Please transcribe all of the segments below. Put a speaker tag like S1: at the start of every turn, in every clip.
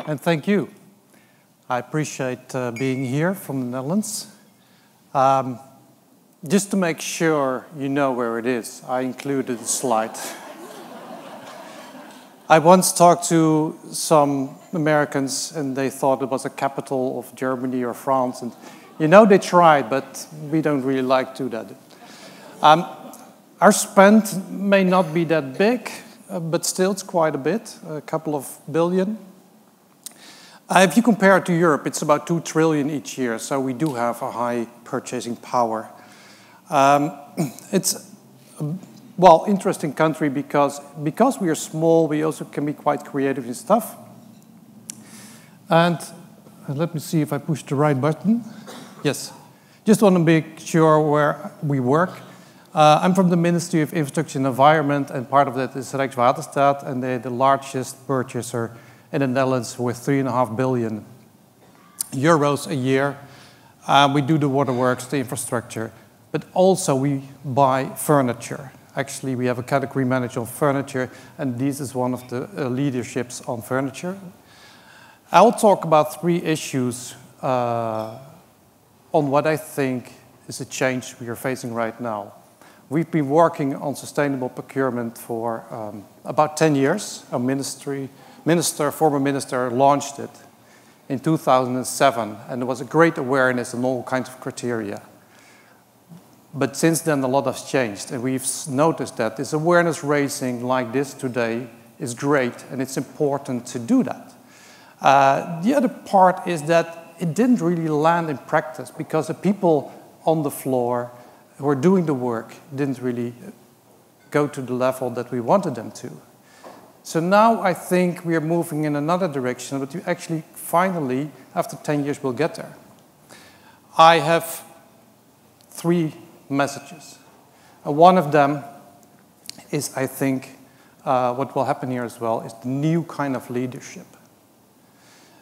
S1: and thank you. I appreciate being here from the Netherlands. Just to make sure you know where it is, I included a slide. I once talked to some Americans and they thought it was a capital of Germany or France. And you know, they tried, but we don't really like to do that. Our spend may not be that big, but still it's quite a bit, a couple of billion. If you compare it to Europe, it's about 2 trillion each year, so we do have a high purchasing power. It's a interesting country because we are small, we also can be quite creative in stuff. And let me see if I push the right button. Yes, just want to make sure where we work. I'm from the Ministry of Infrastructure and Environment, and part of that is Rijkswaterstaat, and they're the largest purchaser in the Netherlands with 3.5 billion euros a year. We do the waterworks, the infrastructure, but also we buy furniture. Actually, we have a category manager on furniture, and this is one of the leaderships on furniture. I'll talk about 3 issues on what I think is a change we are facing right now. We've been working on sustainable procurement for about 10 years. Our former minister launched it in 2007, and there was a great awareness and all kinds of criteria. But since then, a lot has changed, and we've noticed that this awareness raising like this today is great, and it's important to do that. The other part is that it didn't really land in practice because the people on the floor who are doing the work didn't really go to the level that we wanted them to. So now I think we are moving in another direction, but we actually finally, after 10 years, will get there. I have 3 messages. One of them is, I think, what will happen here as well, is the new kind of leadership.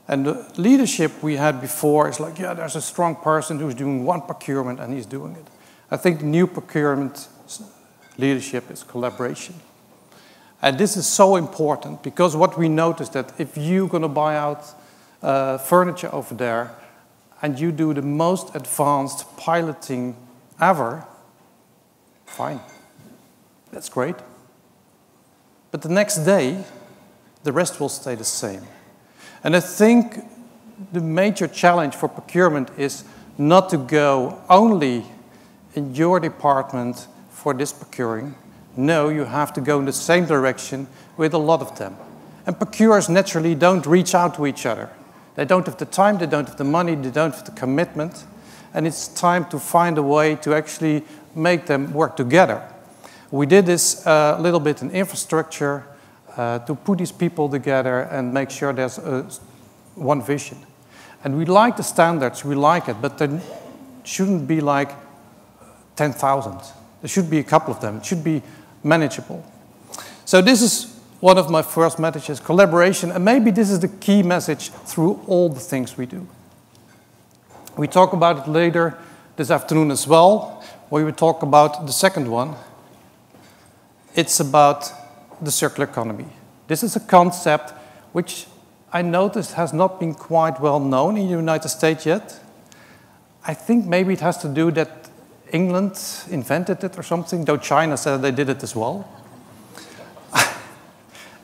S1: And the leadership we had before is like, yeah, there's a strong person who's doing one procurement and he's doing it. I think the new procurement leadership is collaboration. And this is so important because what we noticed that if you're going to buy out furniture over there and you do the most advanced piloting ever, fine, that's great. But the next day, the rest will stay the same. And I think the major challenge for procurement is not to go only in your department for this procuring. No, you have to go in the same direction with a lot of them. And procurers naturally don't reach out to each other. They don't have the time, they don't have the money, they don't have the commitment. And it's time to find a way to actually make them work together. We did this a little bit in infrastructure to put these people together and make sure there's one vision. And we like the standards, we like it, but there shouldn't be like 10,000. There should be a couple of them. It should be manageable. So this is one of my first messages, collaboration, and maybe this is the key message through all the things we do. We talk about it later this afternoon as well, where we talk about the second one. It's about the circular economy. This is a concept which I noticed has not been quite well known in the United States yet. I think maybe it has to do that England invented it or something, though China said they did it as well.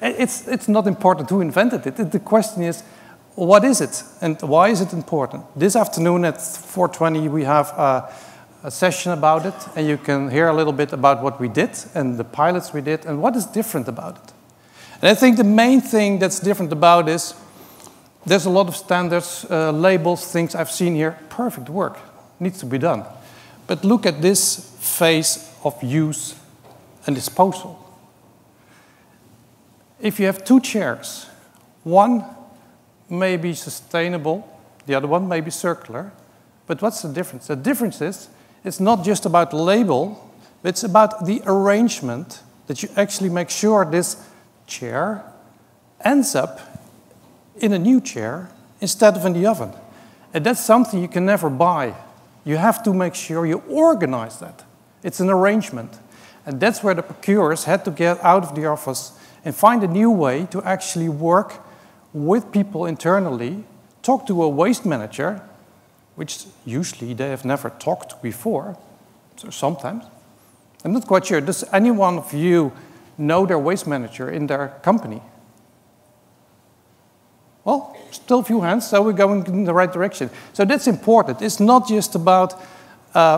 S1: It's not important who invented it. The question is, what is it and why is it important? This afternoon at 4:20 we have a session about it, and you can hear a little bit about what we did and the pilots we did and what is different about it. And I think the main thing that's different about is there's a lot of standards, labels, things I've seen here. Perfect work, needs to be done. But look at this phase of use and disposal. If you have 2 chairs, one may be sustainable, the other one may be circular, but what's the difference? The difference is it's not just about the label, but it's about the arrangement that you actually make sure this chair ends up in a new chair instead of in the oven. And that's something you can never buy. You have to make sure you organize that. It's an arrangement. And that's where the procurers had to get out of the office and find a new way to actually work with people internally, talk to a waste manager, which usually they have never talked before, so sometimes. I'm not quite sure, does any one of you know their waste manager in their company? Well, still a few hands, so we're going in the right direction. So that's important. It's not just about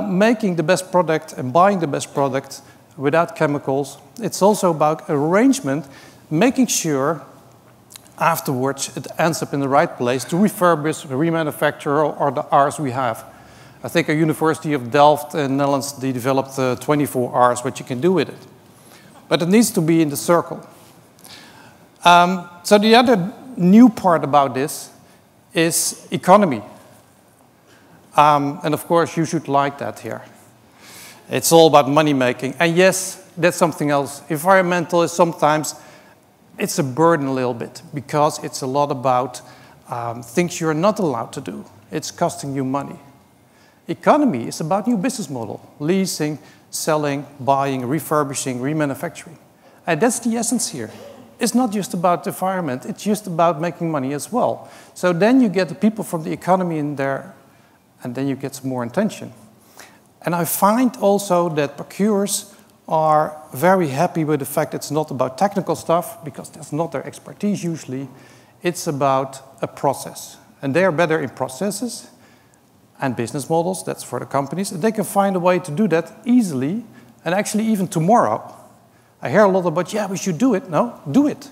S1: making the best product and buying the best product without chemicals. It's also about arrangement, making sure afterwards it ends up in the right place to refurbish, remanufacture, or the R's we have. I think a University of Delft in the Netherlands, they developed 24 R's, what you can do with it. But it needs to be in the circle. So the other new part about this is economy. And of course, you should like that here. It's all about money making. And yes, that's something else. Environmental is sometimes, it's a burden a little bit, because it's a lot about things you're not allowed to do. It's costing you money. Economy is about new business model, leasing, selling, buying, refurbishing, remanufacturing. And that's the essence here. It's not just about the environment, it's just about making money as well. So then you get the people from the economy in there, and then you get some more attention. And I find also that procurers are very happy with the fact it's not about technical stuff, because that's not their expertise usually. It's about a process. And they are better in processes and business models, that's for the companies. And they can find a way to do that easily, and actually even tomorrow. I hear a lot about, yeah, we should do it. No, do it.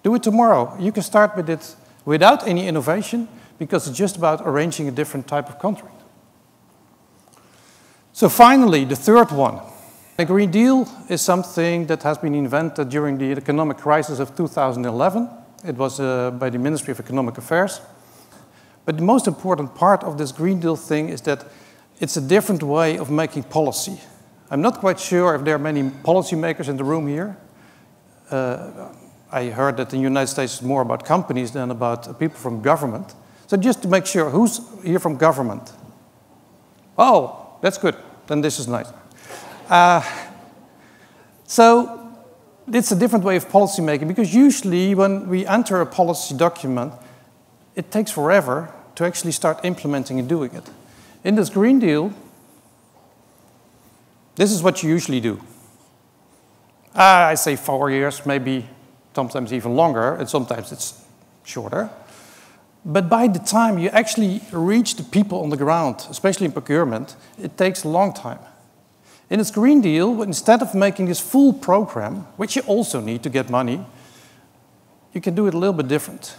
S1: Do it tomorrow. You can start with it without any innovation, because it's just about arranging a different type of contract. So finally, the third one. The Green Deal is something that has been invented during the economic crisis of 2011. It was by the Ministry of Economic Affairs. But the most important part of this Green Deal thing is that it's a different way of making policy. I'm not quite sure if there are many policymakers in the room here. I heard that in the United States it's more about companies than about people from government. So just to make sure, who's here from government? Oh, that's good. Then this is nice. So it's a different way of policy making, because usually when we enter a policy document, it takes forever to actually start implementing and doing it. In this Green Deal, this is what you usually do. I say 4 years, maybe sometimes even longer, and sometimes it's shorter. But by the time you actually reach the people on the ground, especially in procurement, it takes a long time. In this Green Deal, instead of making this full program, which you also need to get money, you can do it a little bit different.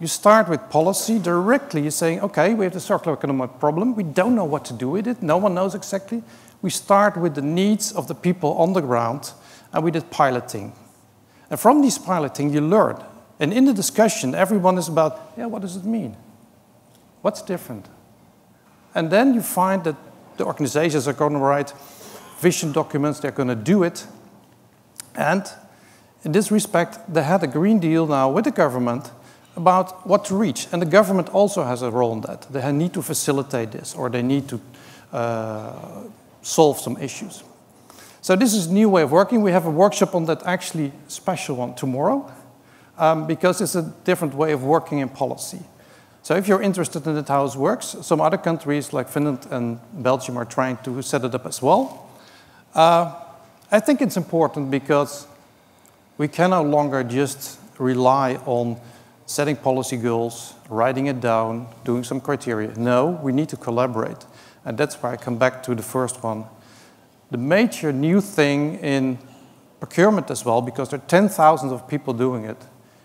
S1: You start with policy directly. You're saying, okay, we have the circular economy problem. We don't know what to do with it. No one knows exactly. We start with the needs of the people on the ground, and we did piloting. And from this piloting, you learn. And in the discussion, everyone is about, yeah, what does it mean? What's different? And then you find that the organizations are going to write vision documents. They're going to do it. And in this respect, they had a Green Deal now with the government about what to reach. And the government also has a role in that. They need to facilitate this, or they need to solve some issues. So this is a new way of working. We have a workshop on that, actually a special one tomorrow, because it's a different way of working in policy. So if you're interested in it, how it works, some other countries like Finland and Belgium are trying to set it up as well. I think it's important because we can no longer just rely on setting policy goals, writing it down, doing some criteria. No, we need to collaborate. And that's why I come back to the first one. The major new thing in procurement as well, because there are 10,000 of people doing it,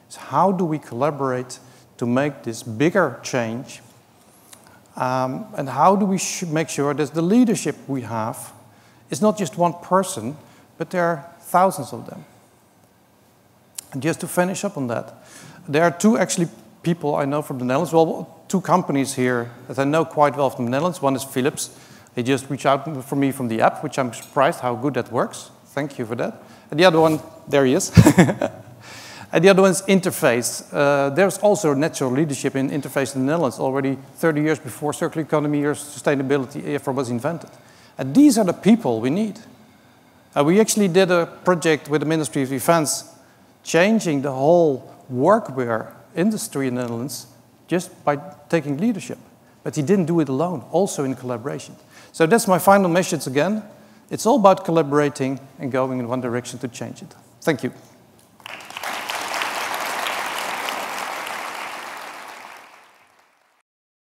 S1: is how do we collaborate to make this bigger change? And how do we make sure that the leadership we have is not just one person, but there are thousands of them. And just to finish up on that, there are two actually people I know from the Netherlands. Well, two companies here that I know quite well from the Netherlands. One is Philips. They just reached out for me from the app, which I'm surprised how good that works. Thank you for that. And the other one, there he is. And the other one is Interface. There's also natural leadership in Interface in the Netherlands already 30 years before circular economy or sustainability ever was invented. And these are the people we need. We actually did a project with the Ministry of Defense changing the whole workwear industry in the Netherlands just by taking leadership. But he didn't do it alone, also in collaboration. So that's my final message again. It's all about collaborating and going in one direction to change it. Thank you.